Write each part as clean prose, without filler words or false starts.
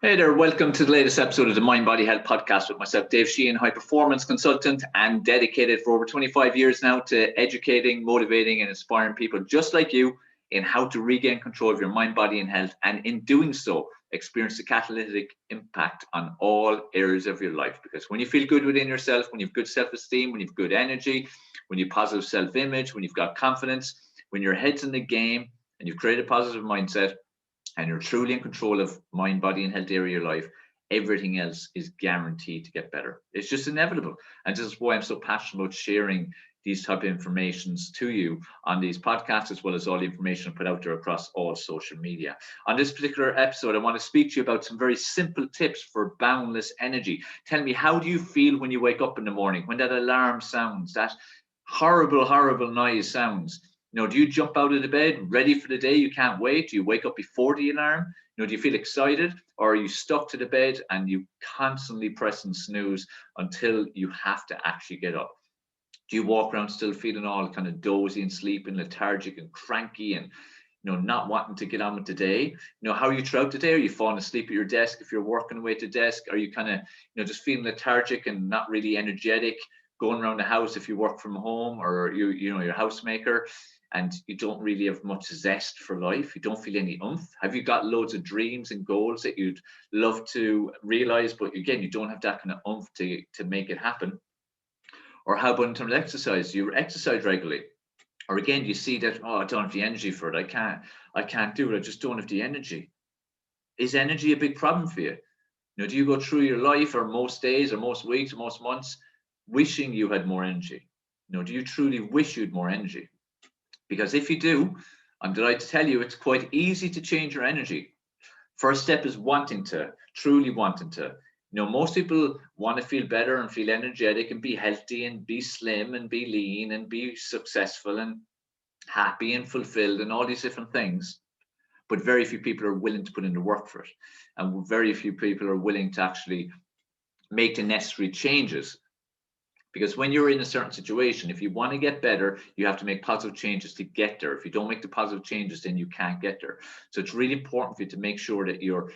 Hey there, welcome to the latest episode of the Mind Body Health Podcast with myself, Dave Sheahan, high performance consultant and dedicated for over 25 years now to educating, motivating, and inspiring people just like you in how to regain control of your mind, body, and health. And in doing so, experience the catalytic impact on all areas of your life. Because when you feel good within yourself, when you've good self-esteem, when you've good energy, when you've positive self-image, when you've got confidence, when your head's in the game and you've created a positive mindset, and you're truly in control of mind, body, and health area of your life, everything else is guaranteed to get better. It's just inevitable. And this is why I'm so passionate about sharing these type of informations to you on these podcasts, as well as all the information I put out there across all social media. On this particular episode, I want to speak to you about some very simple tips for boundless energy. Tell me, how do you feel when you wake up in the morning, when that alarm sounds, that horrible noise sounds? Do you jump out of the bed ready for the day? You can't wait. Do you wake up before the alarm? Do you feel excited, or are you stuck to the bed and you constantly press and snooze until you have to actually get up? Do you walk around still feeling all kind of dozy and sleeping, lethargic and cranky, and not wanting to get on with the day? How are you throughout the day? Are you falling asleep at your desk if you're working away at the desk? Are you kind of just feeling lethargic and not really energetic, going around the house if you work from home, or you're a housemaker, and you don't really have much zest for life? You don't feel any oomph? Have you got loads of dreams and goals that you'd love to realize, but again, you don't have that kind of oomph to make it happen? Or how about in terms of exercise? You exercise regularly, or again, you see that, I don't have the energy for it. I can't do it. I just don't have the energy. Is energy a big problem for you? Do you go through your life, or most days, or most weeks, or most months, wishing you had more energy? Do you truly wish you had more energy? Because if you do, I'm delighted to tell you it's quite easy to change your energy. First step is truly wanting to. Most people want to feel better and feel energetic and be healthy and be slim and be lean and be successful and happy and fulfilled and all these different things. But very few people are willing to put in the work for it. And very few people are willing to actually make the necessary changes. Because when you're in a certain situation, if you want to get better, you have to make positive changes to get there. If you don't make the positive changes, then you can't get there. So it's really important for you to make sure that you're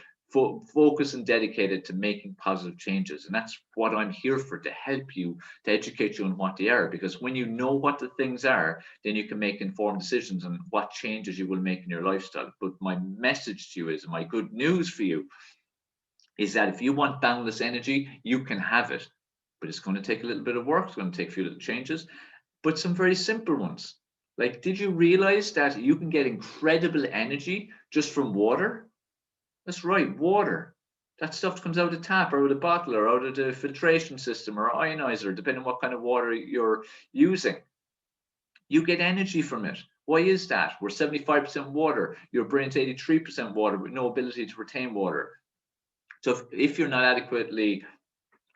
focused and dedicated to making positive changes. And that's what I'm here for, to help you, to educate you on what they are. Because when you know what the things are, then you can make informed decisions on what changes you will make in your lifestyle. But my message to you is, my good news for you is that if you want boundless energy, you can have it. But it's going to take a little bit of work. It's going to take a few little changes, but some very simple ones. Like, did you realize that you can get incredible energy just from water? That's right, water. That stuff comes out of the tap or out of the bottle or out of the filtration system or ionizer, depending on what kind of water you're using. You get energy from it. Why is that? We're 75% water. Your brain's 83% water with no ability to retain water. So if you're not adequately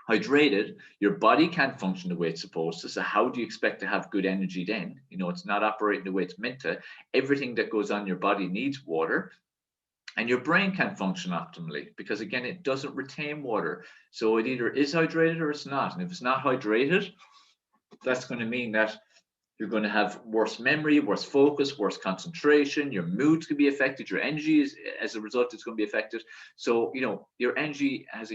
hydrated, your body can't function the way it's supposed to. So how do you expect to have good energy then? It's not operating the way it's meant to. Everything that goes on in your body needs water, and your brain can't function optimally because, again, it doesn't retain water. So it either is hydrated or it's not. And if it's not hydrated, that's going to mean that you're going to have worse memory, worse focus, worse concentration. Your mood's going to be affected. Your energy as a result, it's going to be affected. So, your energy has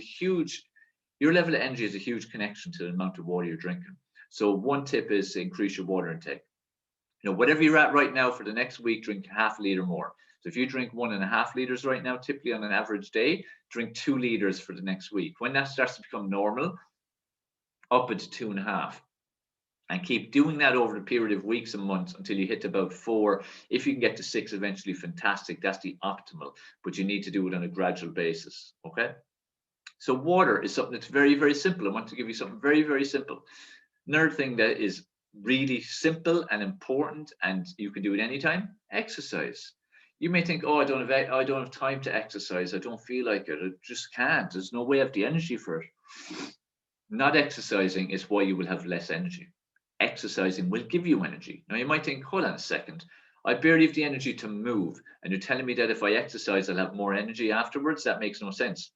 your level of energy has a huge connection to the amount of water you're drinking. So one tip is to increase your water intake. Whatever you're at right now, for the next week, drink half a liter more. So if you drink 1.5 liters right now, typically on an average day, drink 2 liters for the next week. When that starts to become normal, up into 2.5. And keep doing that over the period of weeks and months until you hit about 4. If you can get to 6 eventually, fantastic. That's the optimal. But you need to do it on a gradual basis. Okay? So water is something that's very, very simple. I want to give you something very, very simple. Another thing that is really simple and important, and you can do it anytime: exercise. You may think, I don't have time to exercise. I don't feel like it. I just can't. There's no way I have the energy for it. Not exercising is why you will have less energy. Exercising will give you energy. Now you might think, hold on a second, I barely have the energy to move, and you're telling me that if I exercise, I'll have more energy afterwards? That makes no sense.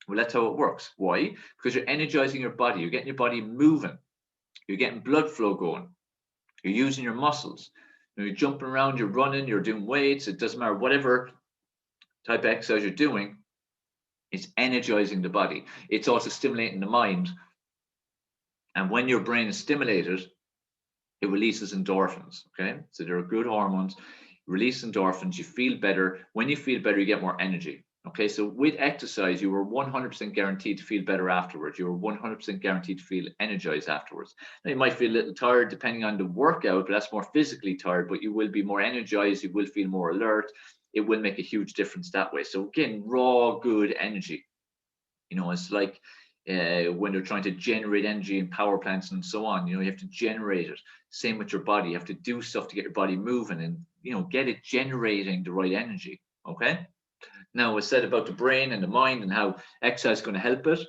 Well, that's how it works. Why? Because you're energizing your body. You're getting your body moving. You're getting blood flow going. You're using your muscles. You're jumping around, you're running, you're doing weights. It doesn't matter, whatever type of exercise you're doing, It's energizing the body. It's also stimulating the mind. And when your brain is stimulated, it releases endorphins. Okay, so there are good hormones. Release endorphins. You feel better. When you feel better, you get more energy. Okay, so with exercise, you were 100% guaranteed to feel better afterwards. You were 100% guaranteed to feel energized afterwards. Now, you might feel a little tired depending on the workout, but that's more physically tired, but you will be more energized. You will feel more alert. It will make a huge difference that way. So again, raw, good energy. You know, it's like when they're trying to generate energy in power plants and so on, you know, you have to generate it. Same with your body. You have to do stuff to get your body moving and, you know, get it generating the right energy. Okay. Now, I said about the brain and the mind and how exercise is going to help it.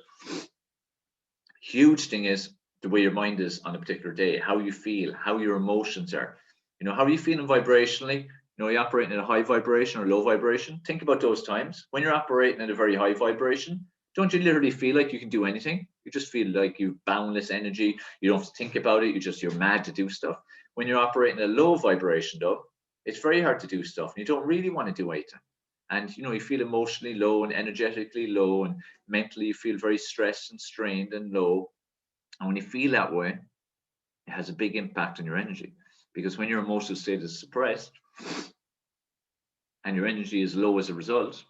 Huge thing is the way your mind is on a particular day, how you feel, how your emotions are. You know, how are you feeling vibrationally? You know, you're operating at a high vibration or low vibration. Think about those times when you're operating at a very high vibration. Don't you literally feel like you can do anything? You just feel like you've boundless energy. You don't have to think about it. You're mad to do stuff. When you're operating at a low vibration, though, it's very hard to do stuff. And you don't really want to do anything. And, you know, you feel emotionally low and energetically low, and mentally you feel very stressed and strained and low. And when you feel that way, it has a big impact on your energy, because when your emotional state is suppressed and your energy is low as a result,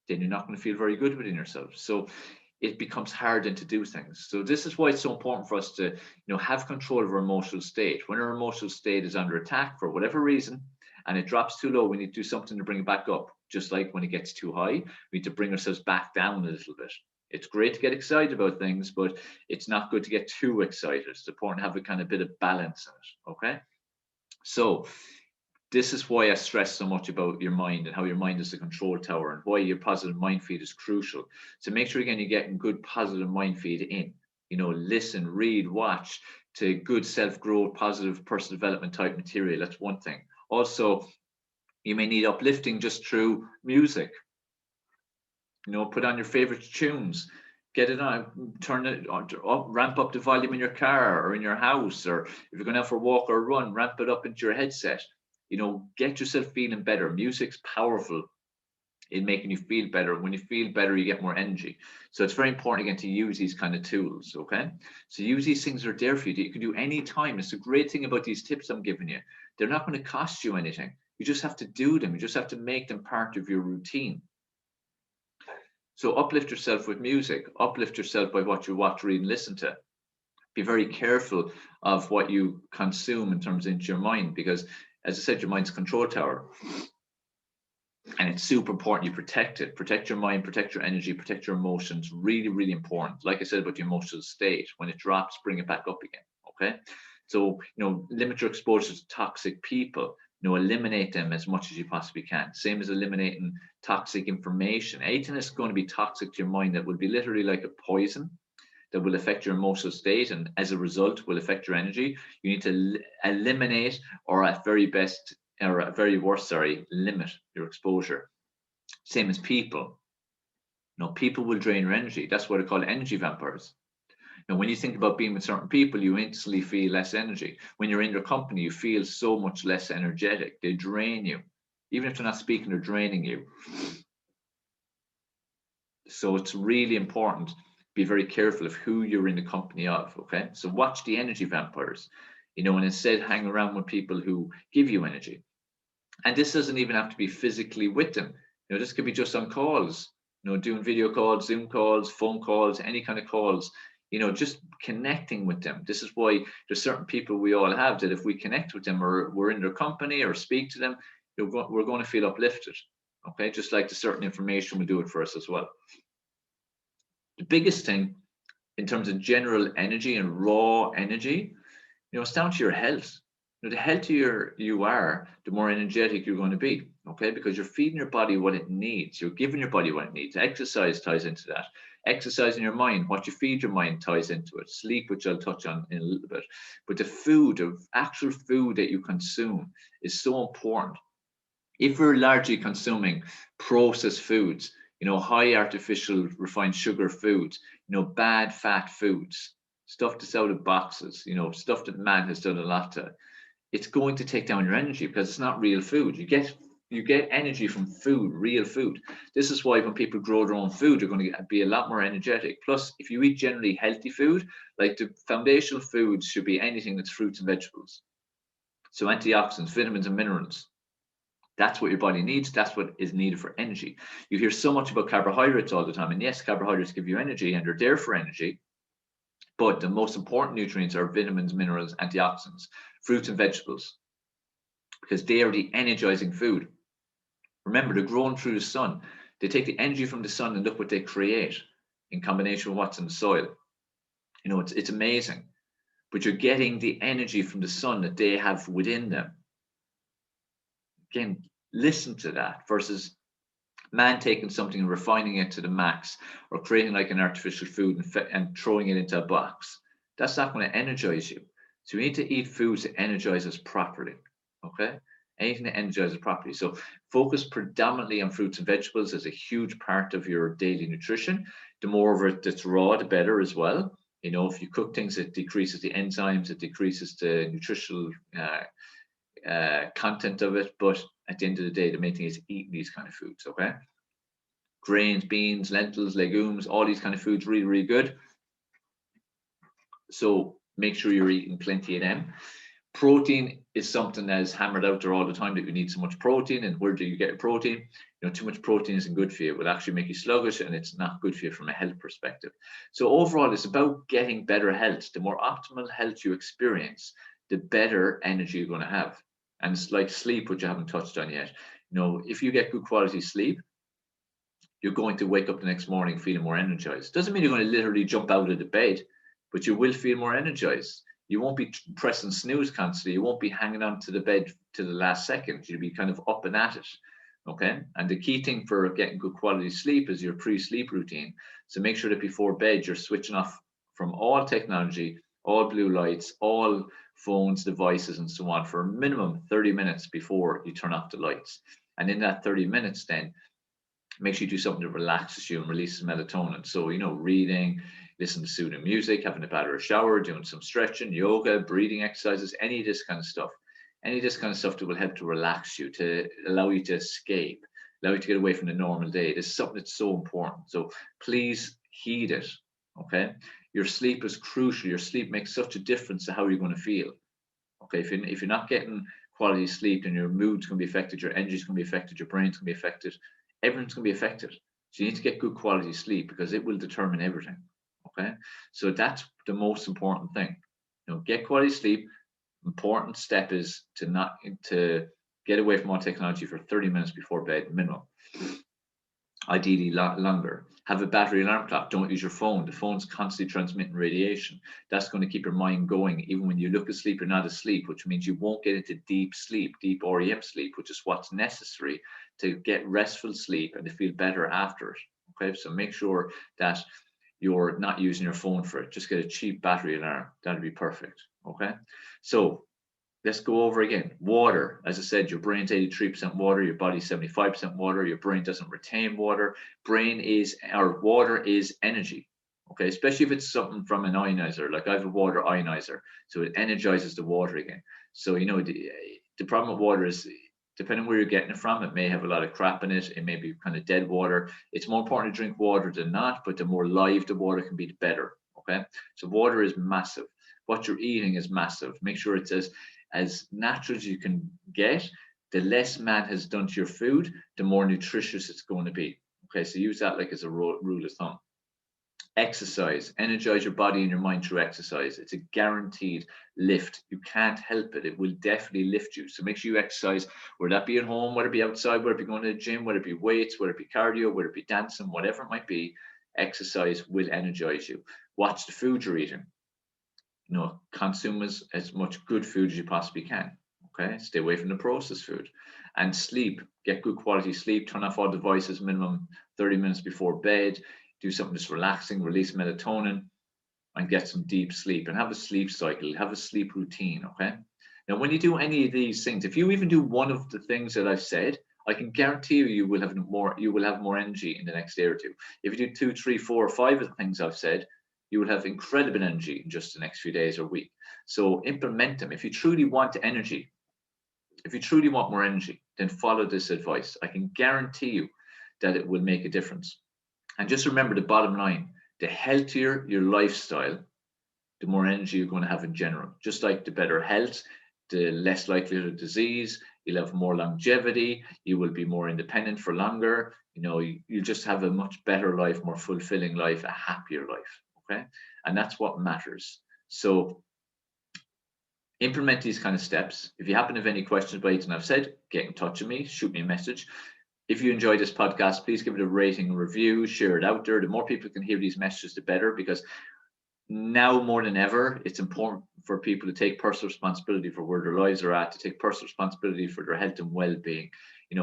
then you're not going to feel very good within yourself. So it becomes harder to do things. So this is why it's so important for us to, you know, have control of our emotional state. When our emotional state is under attack for whatever reason, and it drops too low, we need to do something to bring it back up. Just like when it gets too high, we need to bring ourselves back down a little bit. It's great to get excited about things, but it's not good to get too excited. It's important to have a kind of bit of balance in it. Okay. So this is why I stress so much about your mind and how your mind is the control tower, and why your positive mind feed is crucial. So make sure, again, you're getting good positive mind feed in. You know, listen, read, watch to good self-growth, positive personal development type material. That's one thing. Also, you may need uplifting just through music. You know, put on your favorite tunes, get it on, turn it up, ramp up the volume in your car or in your house, or if you're going out for a walk or a run, ramp it up into your headset. You know, get yourself feeling better. Music's powerful in making you feel better. When you feel better, you get more energy. So it's very important, again, to use these kind of tools. Okay, so use these things that are there for you that you can do anytime. It's a great thing about these tips I'm giving you. They're not going to cost you anything. You just have to do them. You just have to make them part of your routine. So uplift yourself with music. Uplift yourself by what you watch, read, and listen to. Be very careful of what you consume in terms into your mind, because, as I said, your mind's a control tower. And it's super important you protect it. Protect your mind, protect your energy, protect your emotions. Really, really important. Like I said about the emotional state, when it drops, bring it back up again. Okay. So, you know, limit your exposure to toxic people. You know, eliminate them as much as you possibly can. Same as eliminating toxic information. Anything that's going to be toxic to your mind that will be literally like a poison that will affect your emotional state, and as a result will affect your energy. You need to eliminate, or at very best, or at very worst, limit your exposure. Same as people. You know, people will drain your energy. That's what I call energy vampires. Now, when you think about being with certain people, you instantly feel less energy. When you're in their company, you feel so much less energetic. They drain you. Even if they're not speaking, they're draining you. So it's really important. Be very careful of who you're in the company of. Okay. So watch the energy vampires, you know, and instead hang around with people who give you energy. And this doesn't even have to be physically with them. You know, this could be just on calls, you know, doing video calls, Zoom calls, phone calls, any kind of calls. You know, just connecting with them. This is why there's certain people we all have that if we connect with them, or we're in their company or speak to them, we're going to feel uplifted. Okay, just like the certain information will do it for us as well. The biggest thing in terms of general energy and raw energy, you know, it's down to your health. You know, the healthier you are, the more energetic you're going to be. Okay, because you're feeding your body what it needs. You're giving your body what it needs. Exercise ties into that. Exercise in your mind, what you feed your mind ties into it. Sleep, which I'll touch on in a little bit. But the food, of actual food that you consume, is so important. If we're largely consuming processed foods, you know, high artificial refined sugar foods, you know, bad fat foods, stuff that's out of boxes, you know, stuff that man has done a lot to, it's going to take down your energy because it's not real food. You You get energy from food, real food. This is why when people grow their own food, they're going to be a lot more energetic. Plus, if you eat generally healthy food, like the foundational foods should be anything that's fruits and vegetables. So antioxidants, vitamins and minerals. That's what your body needs. That's what is needed for energy. You hear so much about carbohydrates all the time. And yes, carbohydrates give you energy and they're there for energy. But the most important nutrients are vitamins, minerals, antioxidants, fruits and vegetables, because they are the energizing food. Remember, they're grown through the sun. They take the energy from the sun and look what they create in combination with what's in the soil. You know, it's amazing. But you're getting the energy from the sun that they have within them. Again, listen to that versus man taking something and refining it to the max, or creating like an artificial food and throwing it into a box. That's not going to energize you. So we need to eat foods that energize us properly. Okay? Anything that energizes properly. So focus predominantly on fruits and vegetables as a huge part of your daily nutrition. The more of it that's raw, the better as well. You know, if you cook things, it decreases the enzymes, it decreases the nutritional content of it. But at the end of the day, the main thing is eating these kind of foods, okay? Grains, beans, lentils, legumes, all these kind of foods, really, really good. So make sure you're eating plenty of them. Protein is something that is hammered out there all the time, that you need so much protein. And where do you get your protein? You know, too much protein isn't good for you. It will actually make you sluggish, and it's not good for you from a health perspective. So overall, it's about getting better health. The more optimal health you experience, the better energy you're going to have. And it's like sleep, which I haven't touched on yet. You know, if you get good quality sleep, you're going to wake up the next morning feeling more energized. Doesn't mean you're going to literally jump out of the bed, but you will feel more energized. You won't be pressing snooze constantly. You won't be hanging on to the bed to the last second. You'll be kind of up and at it. Okay. And the key thing for getting good quality sleep is your pre-sleep routine. So make sure that before bed, you're switching off from all technology, all blue lights, all phones, devices, and so on for a minimum 30 minutes before you turn off the lights. And in that 30 minutes, then make sure you do something that relaxes you and releases melatonin. So, you know, reading, listen to soothing music, having a bath or a shower, doing some stretching, yoga, breathing exercises, any of this kind of stuff. Any of this kind of stuff that will help to relax you, to allow you to escape, allow you to get away from the normal day. This is something that's so important. So please heed it, okay? Your sleep is crucial. Your sleep makes such a difference to how you're going to feel, okay? If you're not getting quality sleep, then your mood's going to be affected, your energy's going to be affected, your brain's going to be affected, everything's going to be affected. So you need to get good quality sleep, because it will determine everything, okay? So that's the most important thing. You know, get quality sleep. Important step is to get away from all technology for 30 minutes before bed minimum. Ideally longer. Have a battery alarm clock. Don't use your phone. The phone's constantly transmitting radiation. That's going to keep your mind going. Even when you look asleep, you're not asleep, which means you won't get into deep sleep, deep REM sleep, which is what's necessary to get restful sleep and to feel better after it. Okay, so make sure that you're not using your phone for it. Just get a cheap battery alarm. That'll be perfect. Okay, so let's go over again. Water, as I said, your brain's 83% water, your body's 75% water. Your brain doesn't retain water. Water is energy. Okay, especially if it's something from an ionizer. Like I have a water ionizer, so it energizes the water again. So you know the problem with water is, depending where you're getting it from, it may have a lot of crap in it. It may be kind of dead water. It's more important to drink water than not, but the more live the water can be, the better. Okay, so water is massive. What you're eating is massive. Make sure it's as natural as you can get. The less man has done to your food, the more nutritious it's going to be. Okay, so use that like as a rule of thumb. Exercise, energize your body and your mind through exercise. It's a guaranteed lift. You can't help it. It will definitely lift you. So make sure you exercise, whether that be at home, whether it be outside, whether it be going to the gym, whether it be weights, whether it be cardio, whether it be dancing, whatever it might be. Exercise will energize you. Watch the food you're eating. You know, consume as much good food as you possibly can. Okay, stay away from the processed food. And sleep, get good quality sleep. Turn off all devices minimum 30 minutes before bed. Do something that's relaxing, release melatonin, and get some deep sleep. And have a sleep cycle, have a sleep routine. Okay, now when you do any of these things, if you even do one of the things that I've said, I can guarantee you will have more energy in the next day or two. If you do 2, 3, 4, or 5 of the things I've said, you will have incredible energy in just the next few days or week. So implement them. If you truly want energy, If you truly want more energy, then follow this advice. I can guarantee you that it will make a difference. And just remember the bottom line: the healthier your lifestyle, the more energy you're going to have in general. Just like the better health, the less likelihood of disease, you'll have more longevity, you will be more independent for longer, you just have a much better life, more fulfilling life, a happier life. Okay. And that's what matters. So implement these kind of steps. If you happen to have any questions about anything I've said, get in touch with me, shoot me a message. If you enjoyed this podcast, please give it a rating and review, share it out there. The more people can hear these messages, the better, because now more than ever, it's important for people to take personal responsibility for where their lives are at, to take personal responsibility for their health and well-being,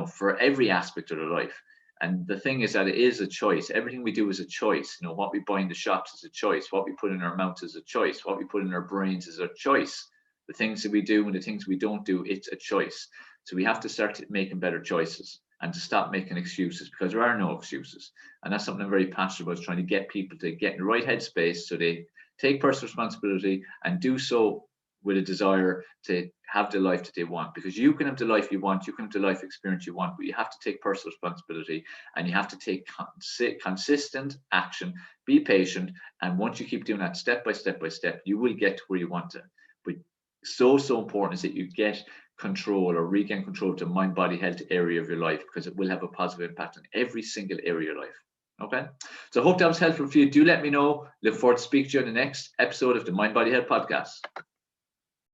for every aspect of their life. And the thing is that it is a choice. Everything we do is a choice. What we buy in the shops is a choice. What we put in our mouths is a choice. What we put in our brains is a choice. The things that we do and the things we don't do, it's a choice. So we have to start making better choices and to stop making excuses, because there are no excuses. And that's something I'm very passionate about, is trying to get people to get in the right headspace so they take personal responsibility and do so with a desire to have the life that they want. Because you can have the life you want, you can have the life experience you want, but you have to take personal responsibility and you have to take consistent action, be patient. And once you keep doing that step by step by step, you will get to where you want to. But so important is that you get control or regain control of the mind, body, health area of your life, because it will have a positive impact on every single area of your life. Okay, so I hope that was helpful for you. Do let me know. Look forward to speaking to you on the next episode of the Mind Body Health Podcast.